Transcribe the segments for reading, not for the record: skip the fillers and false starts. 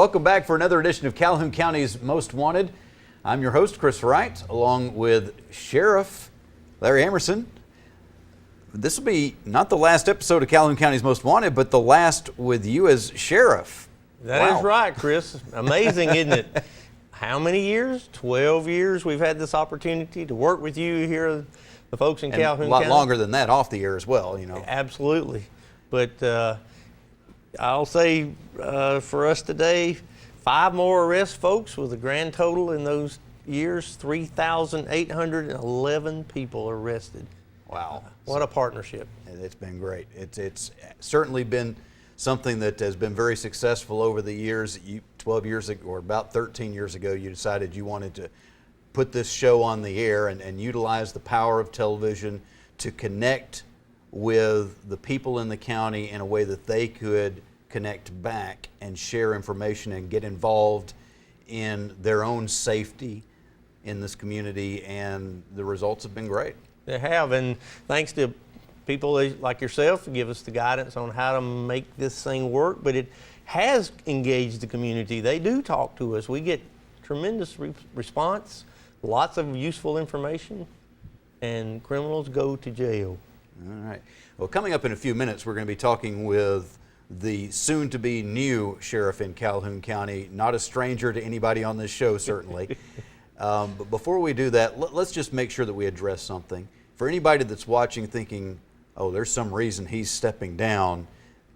welcome back for another edition of Calhoun County's Most Wanted. I'm your host, Chris Wright, along with Sheriff Larry Emerson. This will be not the last episode of Calhoun County's Most Wanted, but the last with you as Sheriff. That is right, Chris. Amazing, isn't it? How many years? 12 years we've had this opportunity to work with you here, the folks in Calhoun County. A lot longer than that off the air as well, you know. Absolutely. But I'll say for us today, 5 more arrests, folks, with a grand total in those years, 3,811 people arrested. Wow. What a partnership. It's been great. It's certainly been something that has been very successful over the years. 12 years ago, or about 13 years ago, you decided you wanted to put this show on the air and utilize the power of television to connect with the people in the county in a way that they could connect back and share information and get involved in their own safety in this community, and the results have been great. They have, and thanks to people like yourself to give us the guidance on how to make this thing work, but it has engaged the community. They do talk to us. We get tremendous response, lots of useful information, and criminals go to jail. All right. Well, coming up in a few minutes, we're going to be talking with the soon-to-be new sheriff in Calhoun County, not a stranger to anybody on this show, certainly. But before we do that, let's just make sure that we address something. For anybody that's watching thinking, oh, there's some reason he's stepping down,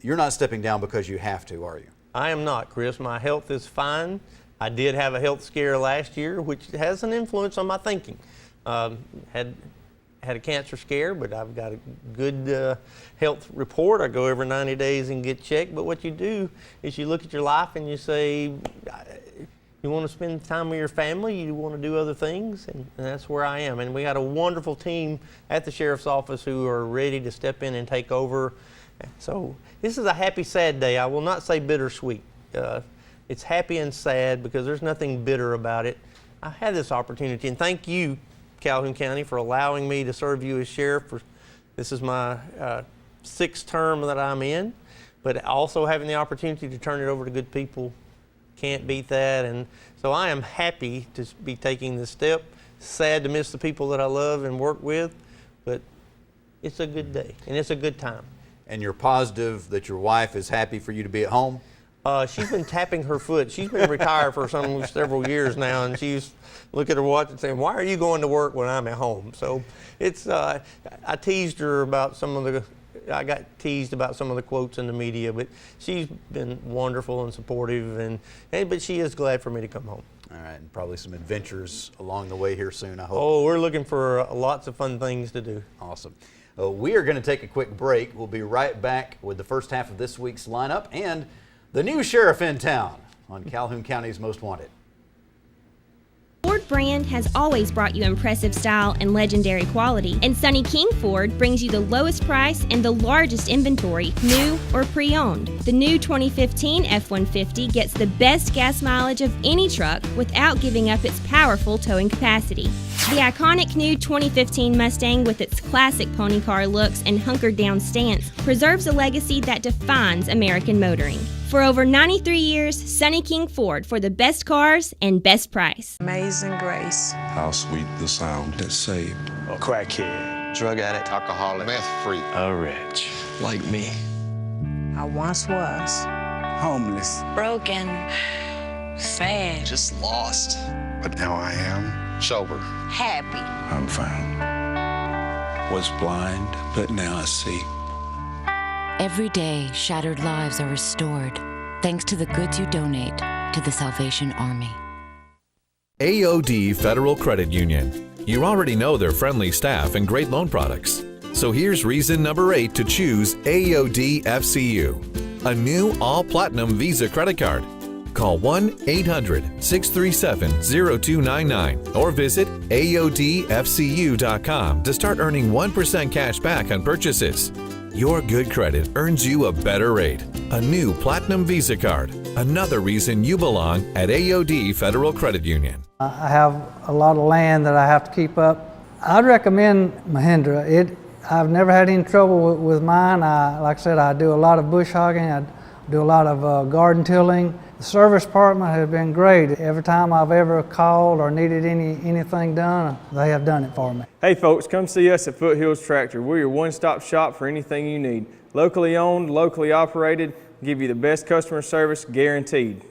you're not stepping down because you have to, are you? I am not, Chris. My health is fine. I did have a health scare last year, which has an influence on my thinking. Had a cancer scare, but I've got a good health report. I go every 90 days and get checked. But what you do is you look at your life and you say, you want to spend time with your family, you want to do other things, and that's where I am. And we got a wonderful team at the sheriff's office who are ready to step in and take over. So this is a happy, sad day. I will not say bittersweet. It's happy and sad because there's nothing bitter about it. I had this opportunity, and thank you, Calhoun County, for allowing me to serve you as sheriff. This is my 6th term that I'm in, but also having the opportunity to turn it over to good people, can't beat that. And so I am happy to be taking this step. Sad to miss the people that I love and work with, but it's a good day and it's a good time. And you're positive that your wife is happy for you to be at home? She's been tapping her foot. She's been retired for several years now, and she's looking at her watch and saying, "Why are you going to work when I'm at home?" So it's. I teased her about I got teased about some of the quotes in the media, but she's been wonderful and supportive, but she is glad for me to come home. All right, and probably some adventures along the way here soon, I hope. Oh, we're looking for lots of fun things to do. Awesome. We are going to take a quick break. We'll be right back with the first half of this week's lineup and the new sheriff in town on Calhoun County's Most Wanted. Ford brand has always brought you impressive style and legendary quality, and Sonny King Ford brings you the lowest price and the largest inventory, new or pre-owned. The new 2015 F-150 gets the best gas mileage of any truck without giving up its powerful towing capacity. The iconic new 2015 Mustang, with its classic pony car looks and hunkered down stance, preserves a legacy that defines American motoring. For over 93 years, Sonny King Ford, for the best cars and best price. Amazing grace. How sweet the sound that saved a crackhead, drug addict, alcoholic, meth freak, a wretch like me. I once was homeless, broken, sad, just lost. But now I am sober, happy. I'm found. Was blind, but now I see. Every day, shattered lives are restored thanks to the goods you donate to the Salvation Army. AOD Federal Credit Union. You already know their friendly staff and great loan products. So here's reason number 8 to choose AOD FCU, a new all-platinum Visa credit card. Call 1-800-637-0299 or visit AODFCU.com to start earning 1% cash back on purchases. Your good credit earns you a better rate. A new Platinum Visa card. Another reason you belong at AOD Federal Credit Union. I have a lot of land that I have to keep up. I'd recommend Mahindra. I've never had any trouble with mine. Like I said, I do a lot of bush hogging. I do a lot of garden tilling, The service department has been great. Every time I've ever called or needed anything done, they have done it for me. Hey folks, come see us at Foothills Tractor. We're your one-stop shop for anything you need. Locally owned, locally operated, give you the best customer service guaranteed.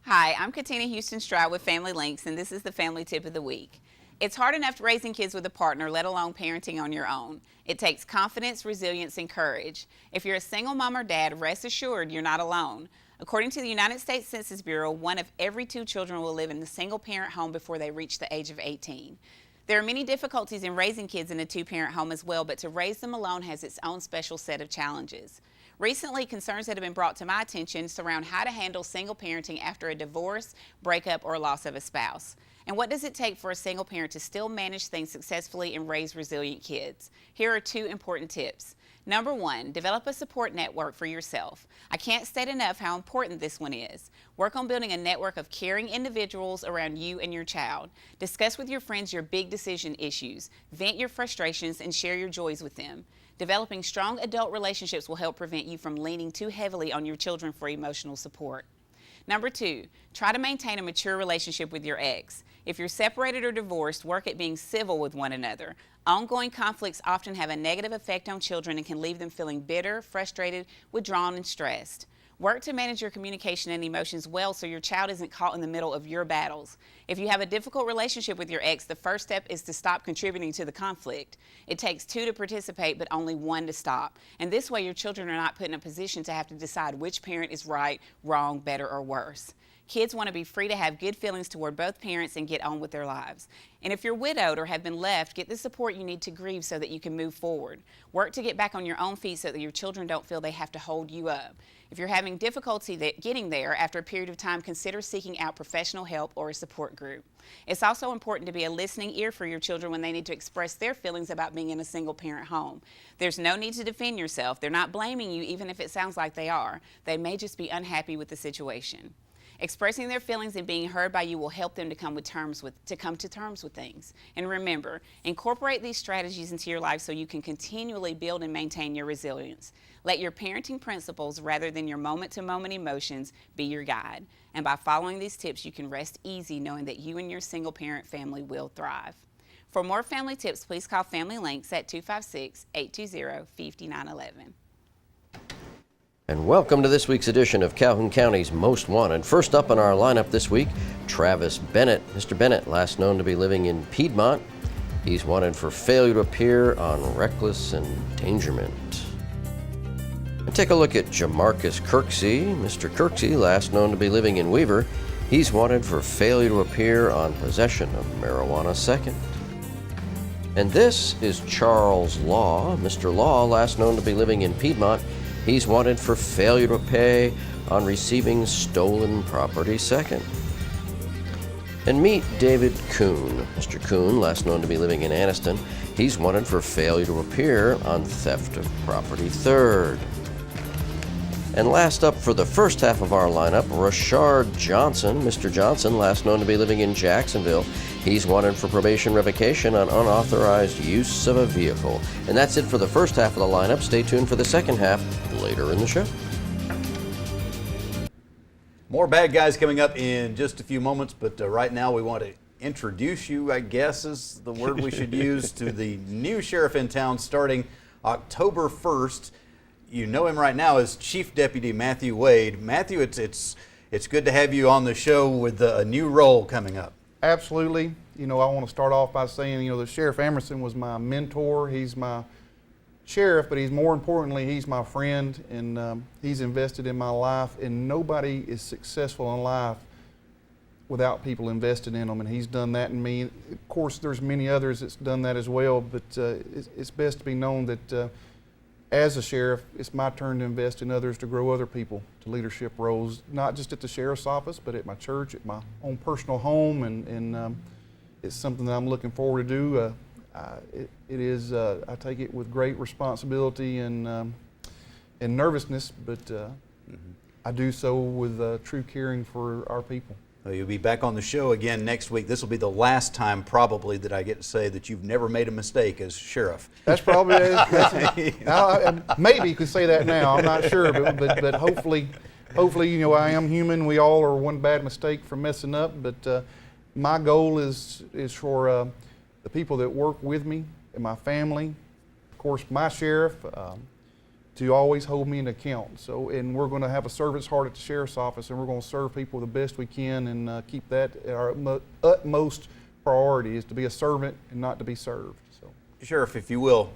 Hi, I'm Katina Houston Stroud with Family Links, and this is the Family Tip of the Week. It's hard enough raising kids with a partner, let alone parenting on your own. It takes confidence, resilience, and courage. If you're a single mom or dad, rest assured you're not alone. According to the United States Census Bureau, 1 of every 2 children will live in a single-parent home before they reach the age of 18. There are many difficulties in raising kids in a 2-parent home as well, but to raise them alone has its own special set of challenges. Recently, concerns that have been brought to my attention surround how to handle single parenting after a divorce, breakup, or loss of a spouse. And what does it take for a single parent to still manage things successfully and raise resilient kids? Here are 2 important tips. Number 1, develop a support network for yourself. I can't state enough how important this one is. Work on building a network of caring individuals around you and your child. Discuss with your friends your big decision issues. Vent your frustrations and share your joys with them. Developing strong adult relationships will help prevent you from leaning too heavily on your children for emotional support. Number 2, try to maintain a mature relationship with your ex. If you're separated or divorced, work at being civil with one another. Ongoing conflicts often have a negative effect on children and can leave them feeling bitter, frustrated, withdrawn, and stressed. Work to manage your communication and emotions well so your child isn't caught in the middle of your battles. If you have a difficult relationship with your ex, the first step is to stop contributing to the conflict. It takes 2 to participate, but only 1 to stop. And this way your children are not put in a position to have to decide which parent is right, wrong, better, or worse. Kids want to be free to have good feelings toward both parents and get on with their lives. And if you're widowed or have been left, get the support you need to grieve so that you can move forward. Work to get back on your own feet so that your children don't feel they have to hold you up. If you're having difficulty getting there after a period of time, consider seeking out professional help or a support group. It's also important to be a listening ear for your children when they need to express their feelings about being in a single-parent home. There's no need to defend yourself. They're not blaming you, even if it sounds like they are. They may just be unhappy with the situation. Expressing their feelings and being heard by you will help them to come to terms with things. And remember, incorporate these strategies into your life so you can continually build and maintain your resilience. Let your parenting principles, rather than your moment-to-moment emotions, be your guide. And by following these tips, you can rest easy knowing that you and your single-parent family will thrive. For more family tips, please call Family Links at 256-820-5911. And welcome to this week's edition of Calhoun County's Most Wanted. First up on our lineup this week, Travis Bennett. Mr. Bennett, last known to be living in Piedmont. He's wanted for failure to appear on reckless endangerment. And take a look at Jamarcus Kirksey. Mr. Kirksey, last known to be living in Weaver. He's wanted for failure to appear on possession of marijuana second. And this is Charles Law. Mr. Law, last known to be living in Piedmont. He's wanted for failure to pay on receiving stolen property second. And meet David Kuhn. Mr. Kuhn, last known to be living in Anniston, he's wanted for failure to appear on theft of property third. And last up for the first half of our lineup, Rashard Johnson. Mr. Johnson, last known to be living in Jacksonville, he's wanted for probation revocation on unauthorized use of a vehicle. And that's it for the first half of the lineup. Stay tuned for the second half later in the show. More bad guys coming up in just a few moments, but right now we want to introduce you, I guess is the word we should use, to the new sheriff in town starting October 1st. You know him right now as Chief Deputy Matthew Wade. Matthew, it's good to have you on the show with a new role coming up. Absolutely. You know, I want to start off by saying, the Sheriff Emerson was my mentor. He's my sheriff, but more importantly, he's my friend, and he's invested in my life, and nobody is successful in life without people invested in them, and he's done that in me. Of course, there's many others that's done that as well, but it's best to be known that as a sheriff, it's my turn to invest in others, to grow other people to leadership roles, not just at the sheriff's office, but at my church, at my own personal home, and it's something that I'm looking forward to do. I take it with great responsibility and nervousness, but I do so with true caring for our people. Well, you'll be back on the show again next week. This will be the last time probably that I get to say that you've never made a mistake as sheriff. That's probably maybe you could say that now. I'm not sure, but hopefully, I am human. We all are one bad mistake from messing up. But my goal is for the people that work with me and my family, of course, my sheriff, to always hold me in account. So, and we're going to have a servant's heart at the sheriff's office, and we're going to serve people the best we can, and keep that our utmost priority is to be a servant and not to be served. So, Sheriff, if you will,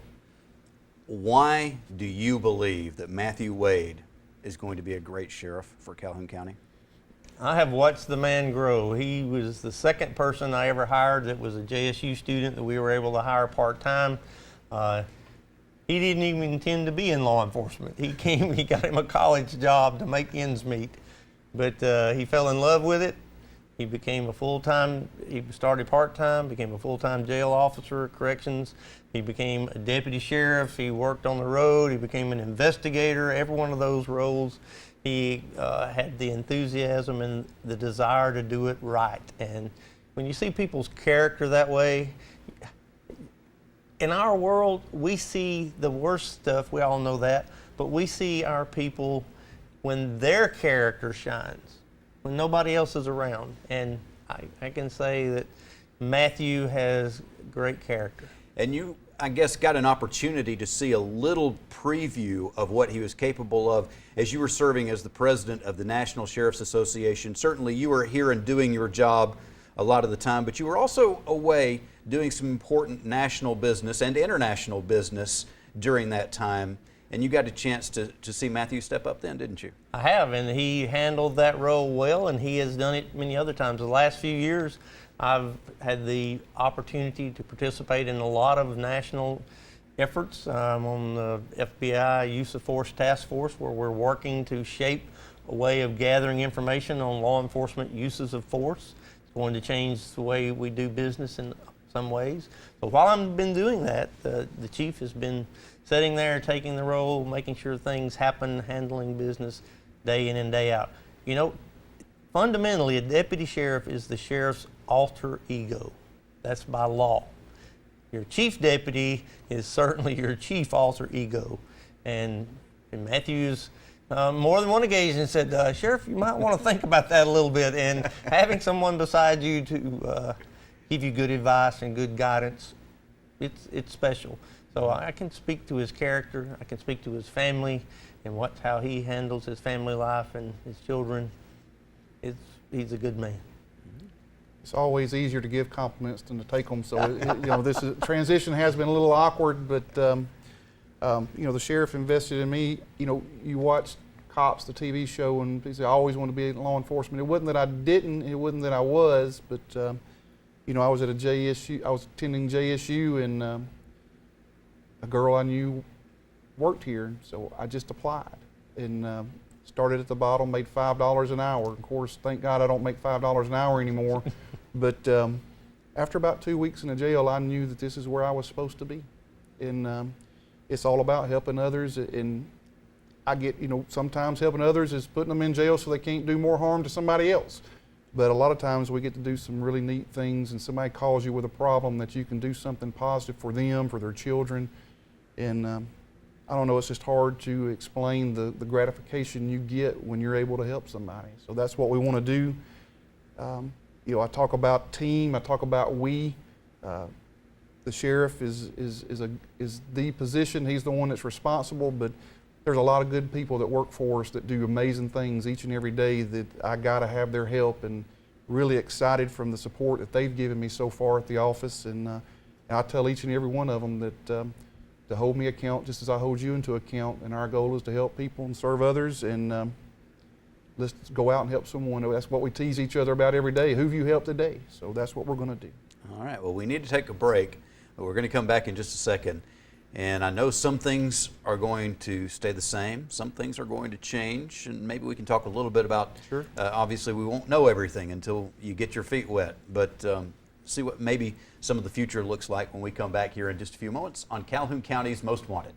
why do you believe that Matthew Wade is going to be a great sheriff for Calhoun County? I have watched the man grow. He was the second person I ever hired that was a JSU student that we were able to hire part-time. He didn't even intend to be in law enforcement. He got him a college job to make ends meet. But he fell in love with it. He became a full-time, he started part-time, became a full-time jail officer at corrections. He became a deputy sheriff. He worked on the road. He became an investigator. Every one of those roles, he had the enthusiasm and the desire to do it right. And when you see people's character that way, in our world, we see the worst stuff, we all know that, but we see our people when their character shines, when nobody else is around. And I can say that Matthew has great character. And you, I guess, got an opportunity to see a little preview of what he was capable of as you were serving as the president of the National Sheriff's Association. Certainly you were here and doing your job a lot of the time, but you were also away doing some important national business and international business during that time, and you got a chance to see Matthew step up then, didn't you? I have, and he handled that role well, and he has done it many other times. The last few years, I've had the opportunity to participate in a lot of national efforts. I'm on the FBI Use of Force Task Force, where we're working to shape a way of gathering information on law enforcement uses of force. It's going to change the way we do business in some ways. But while I've been doing that, the chief has been sitting there, taking the role, making sure things happen, handling business day in and day out. You know, fundamentally, a deputy sheriff is the sheriff's alter ego. That's by law. Your chief deputy is certainly your chief alter ego. And Matthew's more than one occasion said, Sheriff, you might want to think about that a little bit. And having someone beside you to give you good advice and good guidance, it's special. So I can speak to his character, I can speak to his family, and how he handles his family life and his children. He's a good man. It's always easier to give compliments than to take them. So this transition has been a little awkward, but the sheriff invested in me. You watch Cops, the TV show, and people say I always want to be in law enforcement. It wasn't that I didn't. It wasn't that I was, but I was at a JSU. I was attending JSU, and a girl I knew worked here, so I just applied and started at the bottom, made $5 an hour. Of course, thank God I don't make $5 an hour anymore. But after about 2 weeks in the jail, I knew that this is where I was supposed to be. And it's all about helping others. And I get, sometimes helping others is putting them in jail so they can't do more harm to somebody else. But a lot of times we get to do some really neat things, and somebody calls you with a problem that you can do something positive for them, for their children. And I don't know, it's just hard to explain the gratification you get when you're able to help somebody. So that's what we want to do. I talk about team, I talk about we. The sheriff is the position, he's the one that's responsible, but there's a lot of good people that work for us that do amazing things each and every day that I gotta have their help, and really excited from the support that they've given me so far at the office. And I tell each and every one of them that to hold me account just as I hold you into account, and our goal is to help people and serve others, and let's go out and help someone. That's what we tease each other about every day. Who have you helped today? So that's what we're going to do. All right, well, we need to take a break, but we're going to come back in just a second. And I know some things are going to stay the same, some things are going to change, and maybe we can talk a little bit about, sure. Obviously we won't know everything until you get your feet wet, but see what maybe some of the future looks like when we come back here in just a few moments on Calhoun County's Most Wanted.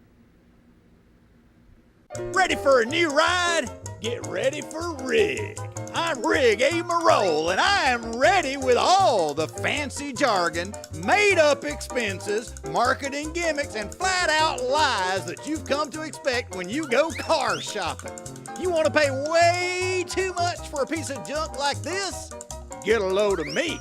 Ready for a new ride? Get ready for Rig. I'm Rig A. Marole, and I am ready with all the fancy jargon, made-up expenses, marketing gimmicks, and flat-out lies that you've come to expect when you go car shopping. You want to pay way too much for a piece of junk like this? Get a load of me,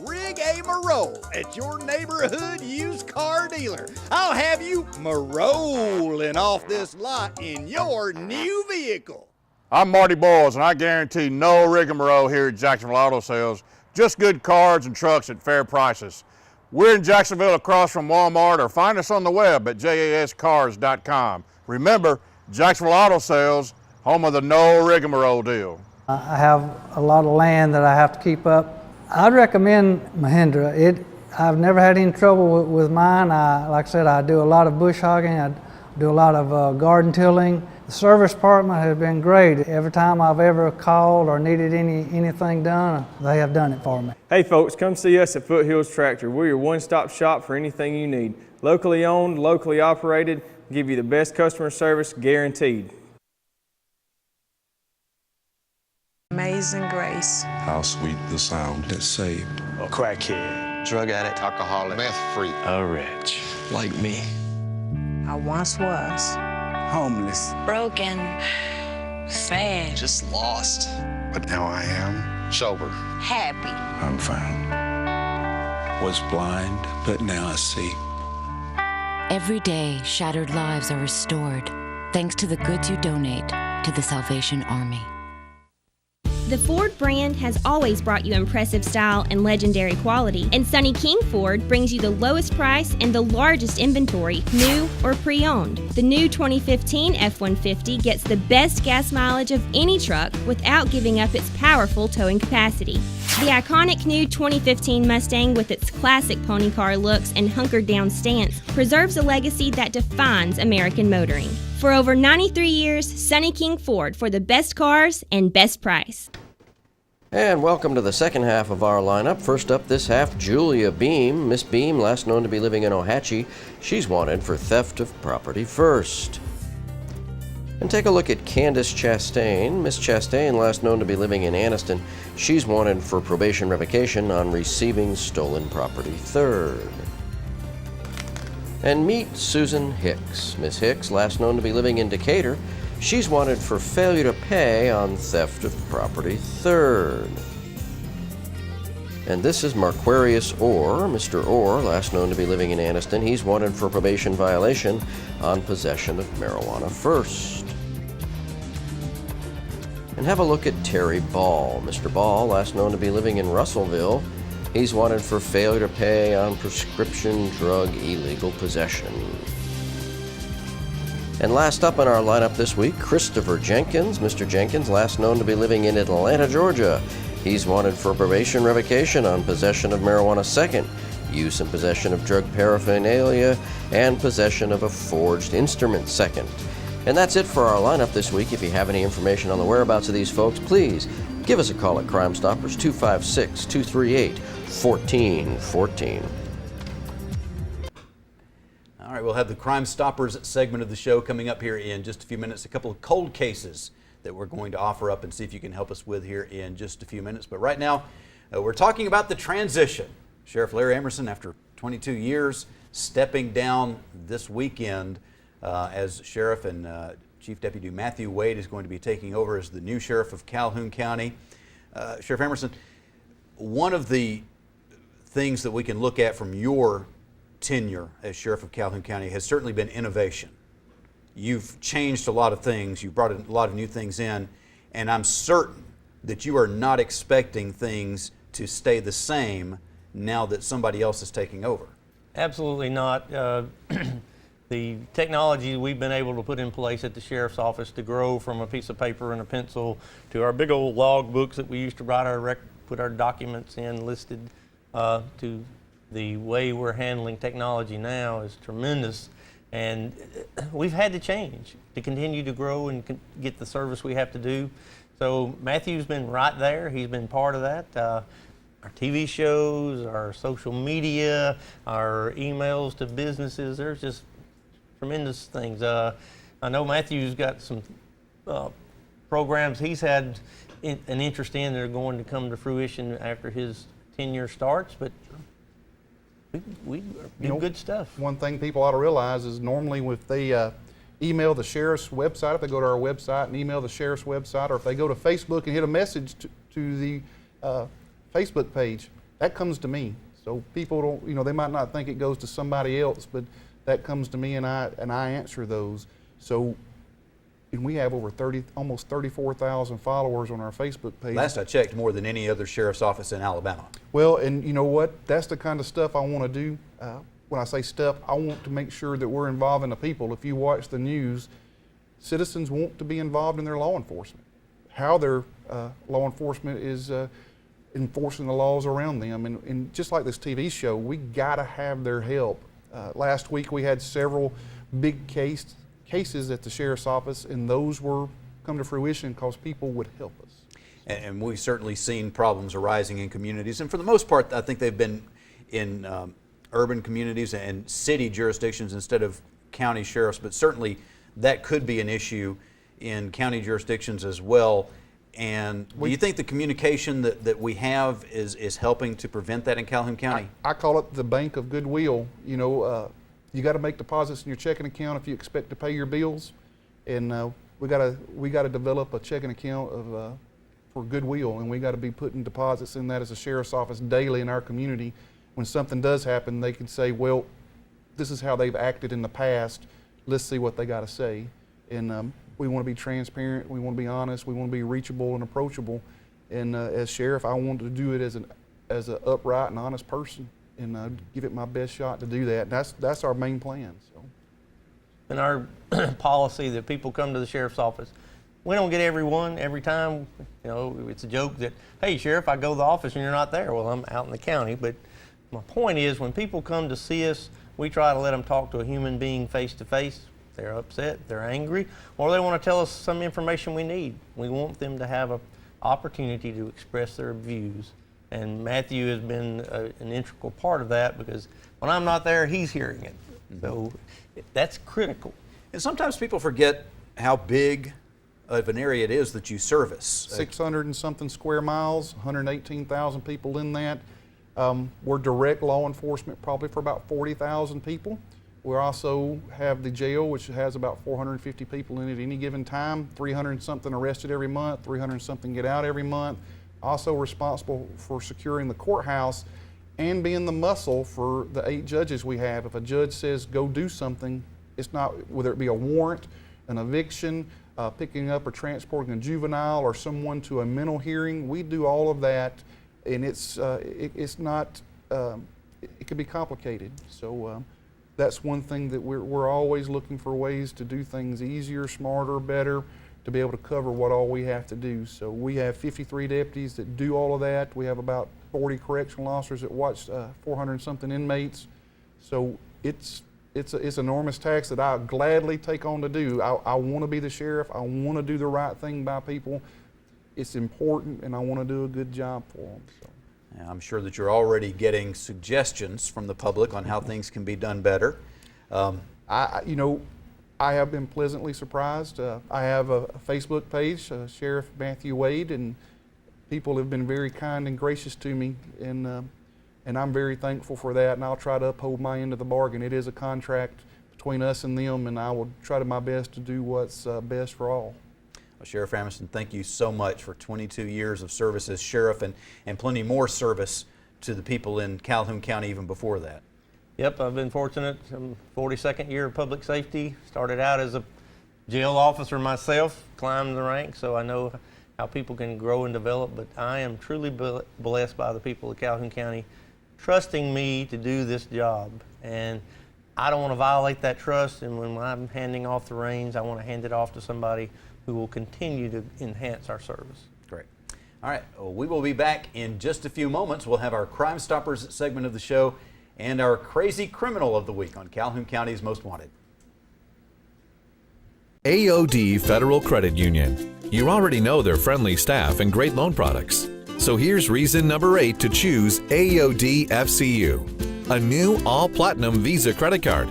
Rig A. Marole, at your neighborhood used car dealer. I'll have you marolling off this lot in your new vehicle. I'm Marty Boyles, and I guarantee no rigmarole here at Jacksonville Auto Sales. Just good cars and trucks at fair prices. We're in Jacksonville across from Walmart, or find us on the web at jascars.com. Remember, Jacksonville Auto Sales, home of the no rigmarole deal. I have a lot of land that I have to keep up. I'd recommend Mahindra. I've never had any trouble with mine. Like I said, I do a lot of bush hogging. I do a lot of garden tilling. The service department has been great. Every time I've ever called or needed anything done, they have done it for me. Hey folks, come see us at Foothills Tractor. We're your one-stop shop for anything you need. Locally owned, locally operated, give you the best customer service guaranteed. Amazing grace. How sweet the sound that saved A crackhead. Drug addict. Alcoholic. Meth freak. A wretch. Like me. I once was. homeless. Broken. Sad. Just lost. But now I am Sober. Happy. I'm found. Was blind, but now I see. Every day, shattered lives are restored thanks to the goods you donate to the Salvation Army. The Ford brand has always brought you impressive style and legendary quality, and Sonny King Ford brings you the lowest price and the largest inventory, new or pre-owned. The new 2015 F-150 gets the best gas mileage of any truck without giving up its powerful towing capacity. The iconic new 2015 Mustang, with its classic pony car looks and hunkered down stance, preserves a legacy that defines American motoring. For over 93 years, Sonny King Ford, for the best cars and best price. And welcome to the second half of our lineup. First up this half, Julia Beam. Miss Beam, last known to be living in Ohatchee. She's wanted for theft of property first. And take a look at Candace Chastain. Miss Chastain, last known to be living in Anniston. She's wanted for probation revocation on receiving stolen property third. And meet Susan Hicks. Miss Hicks, last known to be living in Decatur. She's wanted for failure to pay on theft of property third. And this is Marquarius Orr. Mr. Orr, last known to be living in Anniston. He's wanted for probation violation on possession of marijuana first. And have a look at Terry Ball. Mr. Ball, last known to be living in Russellville. He's wanted for failure to pay on prescription drug illegal possession. And last up in our lineup this week, Christopher Jenkins. Mr. Jenkins, last known to be living in Atlanta, Georgia. He's wanted for probation revocation on possession of marijuana second, use and possession of drug paraphernalia, and possession of a forged instrument second. And that's it for our lineup this week. If you have any information on the whereabouts of these folks, please give us a call at Crime Stoppers, 256-238-1414. All right, we'll have the Crime Stoppers segment of the show coming up here in just a few minutes. A couple of cold cases that we're going to offer up and see if you can help us with here in just a few minutes. But right now, we're talking about the transition. Sheriff Larry Emerson, after 22 years, stepping down this weekend as sheriff, and Chief Deputy Matthew Wade is going to be taking over as the new sheriff of Calhoun County. Sheriff Emerson, one of the things that we can look at from your tenure as sheriff of Calhoun County has certainly been innovation. You've changed a lot of things, you brought a lot of new things in, and I'm certain that you are not expecting things to stay the same now that somebody else is taking over. Absolutely not. The technology we've been able to put in place at the sheriff's office to grow from a piece of paper and a pencil to our big old log books that we used to write put our documents in listed, to the way we're handling technology now is tremendous. And we've had to change to continue to grow and get the service we have to do. So Matthew's been right there. He's been part of that. Our TV shows, our social media, our emails to businesses, there's just tremendous things. I know Matthew's got some programs he's had an interest in that are going to come to fruition after his tenure starts, but we do good stuff. One thing people ought to realize is normally if they email the sheriff's website, if they go to our website and email the sheriff's website, or if they go to Facebook and hit a message to the Facebook page, that comes to me. So people don't, they might not think it goes to somebody else, but that comes to me and I answer those. So, and we have over almost 34,000 followers on our Facebook page. Last I checked, more than any other sheriff's office in Alabama. Well, and you know what? That's the kind of stuff I want to do. When I say stuff, I want to make sure that we're involving the people. If you watch the news, citizens want to be involved in their law enforcement. How their law enforcement is enforcing the laws around them. And just like this TV show, we got to have their help. Last week we had several big cases at the sheriff's office, and those were come to fruition because people would help us. And we've certainly seen problems arising in communities, and for the most part, I think they've been in urban communities and city jurisdictions instead of county sheriffs, but certainly that could be an issue in county jurisdictions as well. And do you think the communication that we have is helping to prevent that in Calhoun County? I call it the bank of goodwill. You got to make deposits in your checking account if you expect to pay your bills, and we got to develop a checking account for goodwill, and we got to be putting deposits in that as a sheriff's office daily in our community. When something does happen, they can say, well, this is how they've acted in the past. Let's see what they got to say. And we want to be transparent. We want to be honest. We want to be reachable and approachable. And as sheriff, I want to do it as an upright and honest person, and give it my best shot to do that. That's our main plan. So, in our policy that people come to the sheriff's office, we don't get everyone every time. It's a joke that, hey, Sheriff, I go to the office and you're not there. Well, I'm out in the county. But my point is, when people come to see us, we try to let them talk to a human being face to face. They're upset, they're angry, or they want to tell us some information we need. We want them to have an opportunity to express their views. And Matthew has been an integral part of that, because when I'm not there, he's hearing it. Mm-hmm. So that's critical. And sometimes people forget how big of an area it is that you service. 600 and something square miles, 118,000 people in that. We're direct law enforcement probably for about 40,000 people. We also have the jail, which has about 450 people in it at any given time, 300 and something arrested every month, 300 and something get out every month. Also responsible for securing the courthouse and being the muscle for the 8 judges we have. If a judge says go do something, it's not, whether it be a warrant, an eviction, picking up or transporting a juvenile or someone to a mental hearing, we do all of that, and it's not, it can be complicated. So that's one thing that we're always looking for ways to do things easier, smarter, better, to be able to cover what all we have to do. So we have 53 deputies that do all of that. We have about 40 correctional officers that watch 400 and something inmates. So it's an enormous task that I gladly take on to do. I want to be the sheriff. I want to do the right thing by people. It's important, and I want to do a good job for them. So. I'm sure that you're already getting suggestions from the public on how things can be done better. I have been pleasantly surprised. I have a Facebook page, Sheriff Matthew Wade, and people have been very kind and gracious to me, and I'm very thankful for that, and I'll try to uphold my end of the bargain. It is a contract between us and them, and I will try to my best to do what's best for all. Well, Sheriff Amerson, thank you so much for 22 years of service as sheriff and plenty more service to the people in Calhoun County even before that. Yep, I've been fortunate. I'm 42nd year of public safety. Started out as a jail officer myself, climbed the ranks, so I know how people can grow and develop, but I am truly blessed by the people of Calhoun County trusting me to do this job. And I don't want to violate that trust, and when I'm handing off the reins, I want to hand it off to somebody who will continue to enhance our service. Great. All right, well, we will be back in just a few moments. We'll have our Crime Stoppers segment of the show and our Crazy Criminal of the Week on Calhoun County's Most Wanted. AOD Federal Credit Union. You already know their friendly staff and great loan products. So here's reason number 8 to choose AOD FCU, a new all-platinum Visa credit card.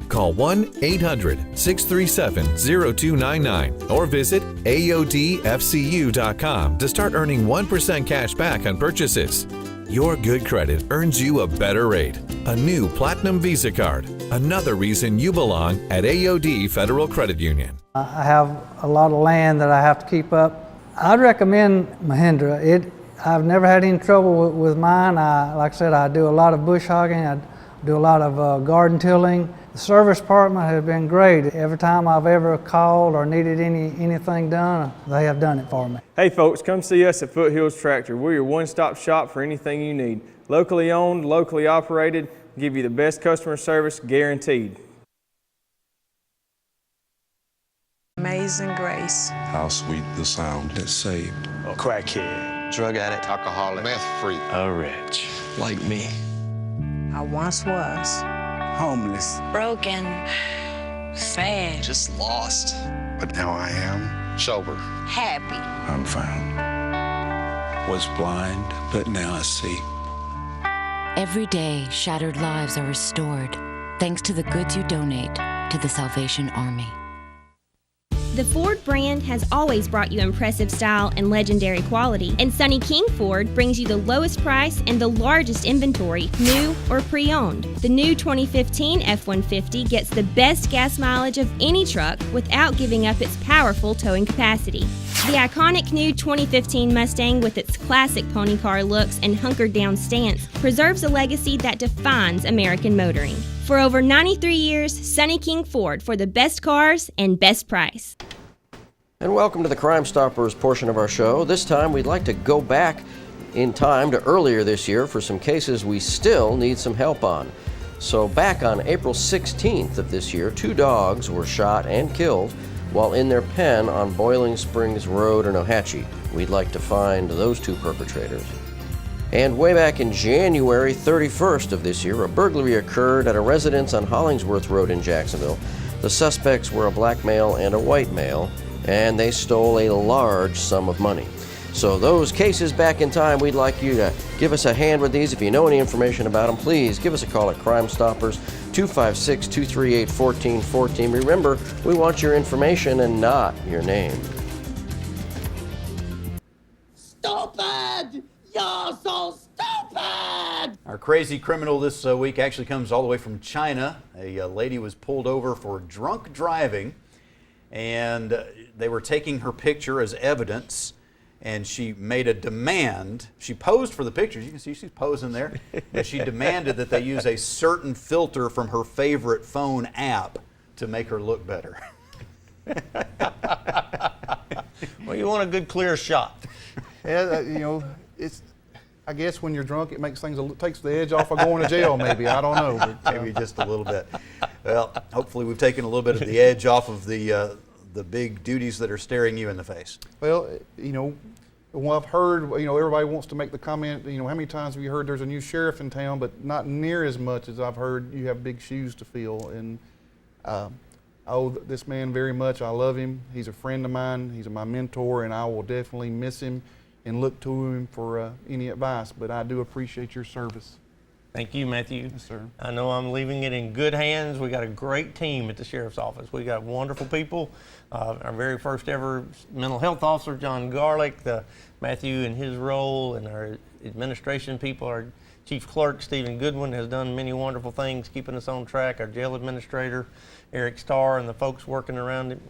Call 1-800-637-0299 or visit AODFCU.com to start earning 1% cash back on purchases. Your good credit earns you a better rate, a new Platinum Visa card, another reason you belong at AOD Federal Credit Union. I have a lot of land that I have to keep up. I'd recommend Mahindra. I've never had any trouble with mine. Like I said, I do a lot of bush hogging. I do a lot of garden tilling. The service department has been great. Every time I've ever called or needed anything done, they have done it for me. Hey folks, come see us at Foothills Tractor. We're your one-stop shop for anything you need. Locally owned, locally operated, give you the best customer service guaranteed. Amazing grace. How sweet the sound that saved A crackhead, Drug addict, alcoholic, meth freak, a wretch like me. I once was. Homeless, Broken. Sad. just lost, but now I am. sober. Happy. I'm found. Was blind, but now I see. Every day, shattered lives are restored thanks to the goods you donate to the Salvation Army. The Ford brand has always brought you impressive style and legendary quality, and Sonny King Ford brings you the lowest price and the largest inventory, new or pre-owned. The new 2015 F-150 gets the best gas mileage of any truck without giving up its powerful towing capacity. The iconic new 2015 Mustang, with its classic pony car looks and hunkered down stance, preserves a legacy that defines American motoring. For over 93 years, Sonny King Ford, for the best cars and best price. And welcome to the Crime Stoppers portion of our show. This time we'd like to go back in time to earlier this year for some cases we still need some help on. So back on April 16th of this year, 2 dogs were shot and killed while in their pen on Boiling Springs Road in Ohatchee. We'd like to find those 2 perpetrators. And way back in January 31st of this year, a burglary occurred at a residence on Hollingsworth Road in Jacksonville. The suspects were a black male and a white male, and they stole a large sum of money. So those cases back in time, we'd like you to give us a hand with these. If you know any information about them, please give us a call at Crime Stoppers, 256-238-1414. Remember, we want your information and not your name. Stupid! You're so stupid! Our crazy criminal this week actually comes all the way from China. A lady was pulled over for drunk driving, and they were taking her picture as evidence, and she made a demand. She posed for the pictures. You can see she's posing there. And she demanded that they use a certain filter from her favorite phone app to make her look better. Well, you want a good clear shot. Yeah, you know, I guess when you're drunk, it makes takes the edge off of going to jail. Maybe, I don't know. But, Maybe just a little bit. Well, hopefully we've taken a little bit of the edge off of the big duties that are staring you in the face. Well, you know, well, I've heard, you know, everybody wants to make the comment, you know, how many times have you heard there's a new sheriff in town, but not near as much as I've heard you have big shoes to fill. And I owe this man very much. I love him. He's a friend of mine. He's my mentor, and I will definitely miss him and look to him for any advice. But I do appreciate your service. Thank you, Matthew. Yes, sir. I know I'm leaving it in good hands. We got a great team at the Sheriff's Office. We got wonderful people. Our very first ever mental health officer, John Garlick, Matthew in his role, and our administration people, our Chief Clerk, Stephen Goodwin, has done many wonderful things, keeping us on track. Our jail administrator, Eric Starr, and the folks working around him.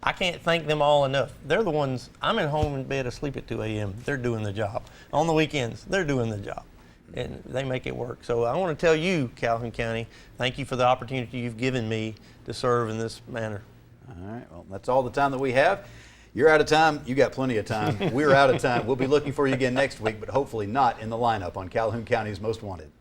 I can't thank them all enough. They're the ones, I'm at home in bed asleep at 2 a.m. They're doing the job. On the weekends, they're doing the job. And they make it work. So I want to tell you, Calhoun County, thank you for the opportunity you've given me to serve in this manner. All right, well, that's all the time that we have. You're out of time. You got plenty of time. We're out of time. We'll be looking for you again next week, but hopefully not in the lineup on Calhoun County's Most Wanted.